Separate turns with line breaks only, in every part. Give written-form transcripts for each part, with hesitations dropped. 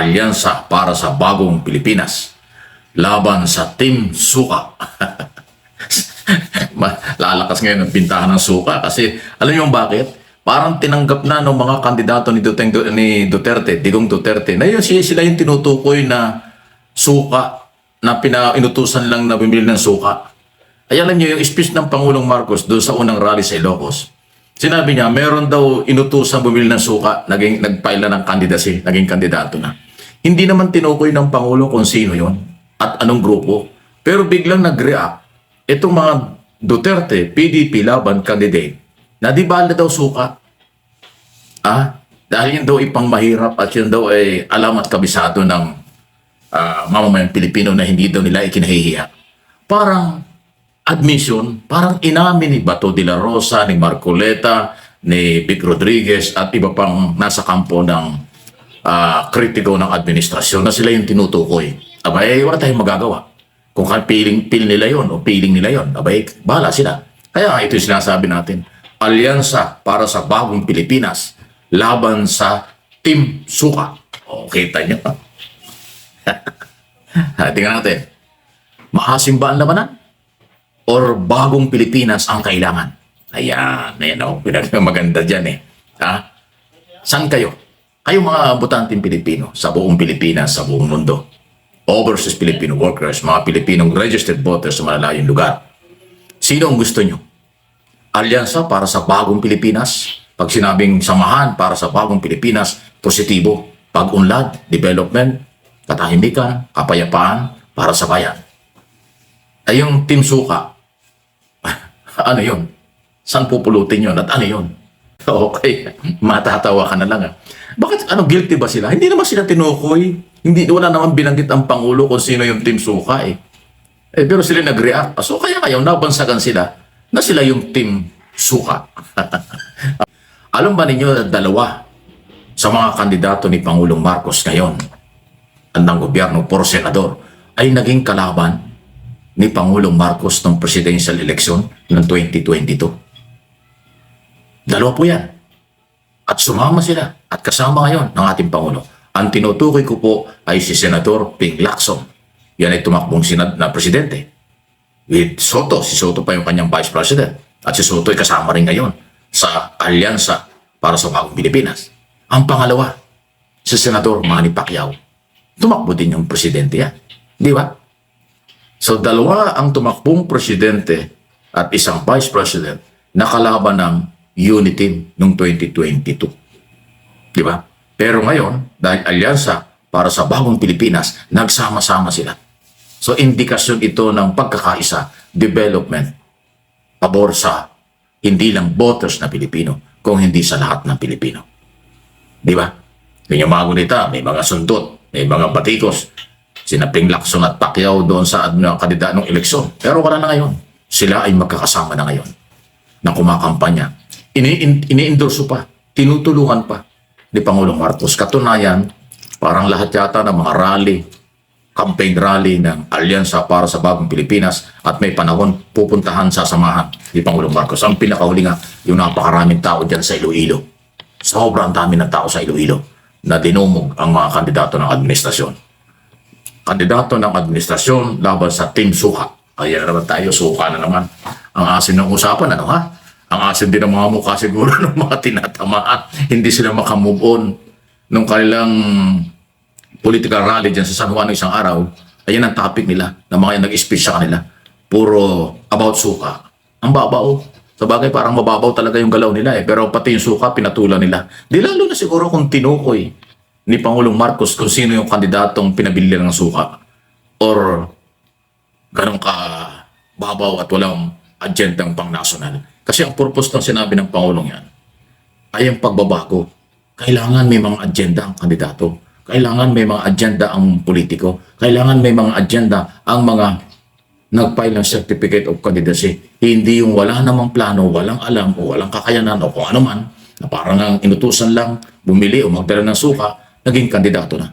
alyansa para sa bagong Pilipinas laban sa Team Suka. Lalakas ngayon ang pintahan ng suka kasi alam niyo bakit? Parang tinanggap na ng mga kandidato ni Duterte, Digong Duterte, na yun sila yung tinutukoy na suka na inutusan lang na bumili ng suka. Ay alam niyo yung speech ng Pangulong Marcos doon sa unang rally sa Ilocos. Sinabi niya, meron daw inutusan bumili ng suka, nagpaila ng candidacy, naging kandidato na. Hindi naman tinukoy ng Pangulo kung sino yon at anong grupo. Pero biglang nag-react itong mga Duterte, PDP laban candidate na di bala daw suka. Dahil yun daw ipang mahirap at yun daw ay alam at kabisado ng mamamayang Pilipino na hindi daw nila ikinahihiya. Parang admission, parang inamin ni Bato de la Rosa, ni Marcoleta, ni Vic Rodriguez at iba pang nasa kampo ng kritiko ng administrasyon na sila yung tinutukoy. Abay, wala tayong magagawa. Kung piling nila yon o piling nila yon, abay, bahala sila. Kaya ito yung sinasabi natin, alyansa para sa bagong Pilipinas laban sa Team Suka. O, kita niyo. Tingnan natin. Maasim ba ang labanan? Or bagong Pilipinas ang kailangan? Ayan, maganda dyan eh. Saan kayo? Kayo mga botanteng Pilipino sa buong Pilipinas, sa buong mundo. Overseas Filipino workers, mga Pilipinong registered voters sa malalayong lugar. Sino ang gusto nyo? Alyansa para sa bagong Pilipinas? Pag sinabing samahan para sa bagong Pilipinas, positibo. Pag-unlad, development, katahimikan, kapayapaan para sa bayan. Ay yung Team Suka, ano yun? Saan pupulutin yun? At ano yun? Okay, matatawa ka na lang. Bakit, guilty ba sila? Hindi naman sila tinukoy. Wala naman binanggit ang Pangulo kung sino yung Team Suka eh. Pero sila nag-react. So kaya ngayon, nabansagan sila na sila yung Team Suka. Alam ba ninyo, dalawa sa mga kandidato ni Pangulong Marcos ngayon, andang gobyerno por senador, ay naging kalaban ni Pangulong Marcos ng presidential election ng 2022. Dalawa po yan. At sumama sila at kasama ngayon ng ating Pangulo. Ang tinutukoy ko po ay si Senador Ping Lacson. Yan ay tumakbong na presidente. With Soto, si Soto pa yung kanyang vice president. At si Soto ay kasama rin ngayon sa alyansa para sa bagong Pilipinas. Ang pangalawa, si Senador Manny Pacquiao. Tumakbo din yung presidente yan. Di ba? So dalawa ang tumakbong presidente at isang vice president na kalaban ng Unity noong 2022. Di ba? Pero ngayon, dahil alyansa para sa bagong Pilipinas, nagsama-sama sila. So indikasyon ito ng pagkakaisa, development, pabor sa hindi lang voters na Pilipino, kung hindi sa lahat ng Pilipino. Di ba? Yung mga gunita, may mga sundot, may mga batikos, sina Ping Lacson at Pacquiao doon sa kandidato ng eleksyon. Pero wala na ngayon. Sila ay magkakasama na ngayon na kumakampanya. Ini-endorso pa, tinutulungan pa ni Pangulong Marcos. Katunayan, parang lahat yata ng mga rally, campaign rally ng Alyansa para sa Bagong Pilipinas at may panahon pupuntahan sa samahan ni Pangulong Marcos. Ang pinakahuli nga, yung napakaraming tao dyan sa Iloilo. Sobrang dami ng tao sa Iloilo na dinumog ang mga kandidato ng administrasyon. Kandidato ng administrasyon laban sa Team Suka. Ayan na naman tayo, suka na naman. Ang asin ng usapan, ano ha? Ang asin din ng mga mukha siguro ng mga tinatamaan. Hindi sila makamove on nung kanilang political rally dyan sa San Juan isang araw. Ayan ang topic nila na mga nag-speech sa kanila. Puro about suka. Ang babaw. Sa bagay parang mababaw talaga yung galaw nila eh. Pero pati yung suka pinatulan nila. Di lalo na siguro kung tinukoy ni Pangulong Marcos kung sino yung kandidatong pinabili ng suka. Or ganun ka babaw at walang agendang pang-national. Kasi ang purpose ng sinabi ng Pangulong yan ay ang pagbabago. Kailangan may mga agenda ang kandidato. Kailangan may mga agenda ang politiko. Kailangan may mga agenda ang mga nag-file ng certificate of candidacy. Hindi yung wala namang plano, walang alam o walang kakayanan o kung ano man na parang ang inutusan lang bumili o magdala ng suka, naging kandidato na.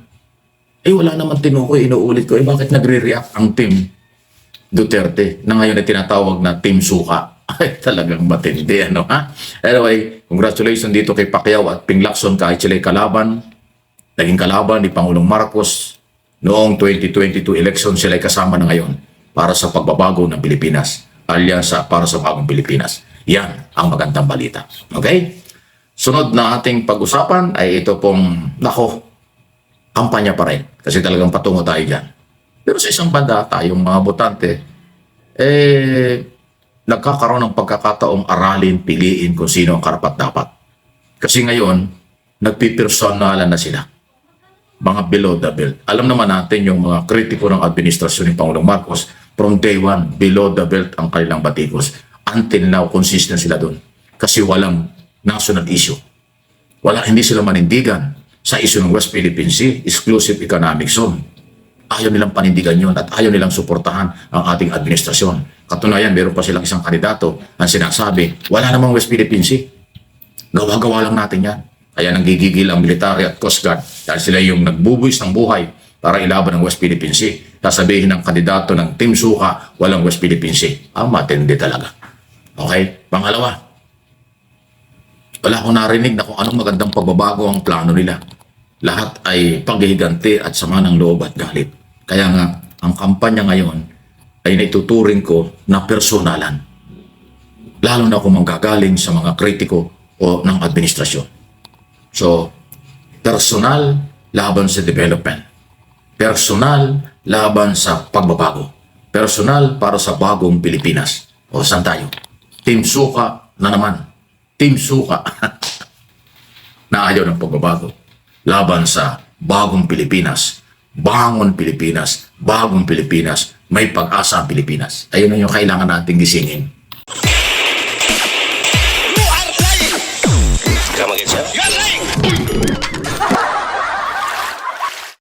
Wala naman tinukoy, inuulit ko. Bakit nagre-react ang Team Duterte na ngayon ay tinatawag na Team Suka? Ay, talagang matindi, ano ha? Anyway, congratulations dito kay Pacquiao at Ping Lacson kahit sila'y kalaban Naging kalaban ni Pangulong Marcos noong 2022 election, sila ay kasama na ngayon para sa pagbabago ng Pilipinas. Alyansa para sa bagong Pilipinas. Yan ang magandang balita. Okay? Sunod na ating pag-usapan ay ito pong, kampanya pa rin. Kasi talagang patungo tayo dyan. Pero sa isang banda, tayong mga botante, nagkakaroon ng pagkakataong aralin, piliin kung sino ang karapat-dapat. Kasi ngayon, nagpipersonalan na sila. Mga below the belt. Alam naman natin yung mga kritiko ng administrasyon ni Pangulong Marcos, from day one, below the belt ang kanilang batikos. Until now, consistent sila doon. Kasi walang national issue. Hindi sila manindigan sa issue ng West Philippine Sea, exclusive economic zone. Ayaw nilang panindigan yun at ayaw nilang suportahan ang ating administrasyon. Katunayan, meron pa silang isang kandidato ang sinasabi, wala namang West Philippine Sea. Gawa-gawa lang natin yan. Kaya nanggigigil ang military at Coast Guard dahil sila yung nagbubuwis ng buhay para ilaban ng West Philippine Sea. Sasabihin ng kandidato ng Team Suka, walang West Philippine Sea. Matindi talaga. Okay? Pangalawa, wala akong narinig na kung anong magandang pagbabago ang plano nila. Lahat ay paghihiganti at sama ng loob at galit. Kaya nga, ang kampanya ngayon ay naituturing ko na personalan. Lalo na kung manggagaling sa mga kritiko o ng administrasyon. So, personal laban sa development. Personal laban sa pagbabago. Personal para sa bagong Pilipinas. O saan tayo? Team Suka na naman. Team Suka na ayaw ng pagbabago. Laban sa bagong Pilipinas. Bangon Pilipinas. Bagong Pilipinas. May pag-asa ang Pilipinas. Ayun na yung kailangan nating gisingin.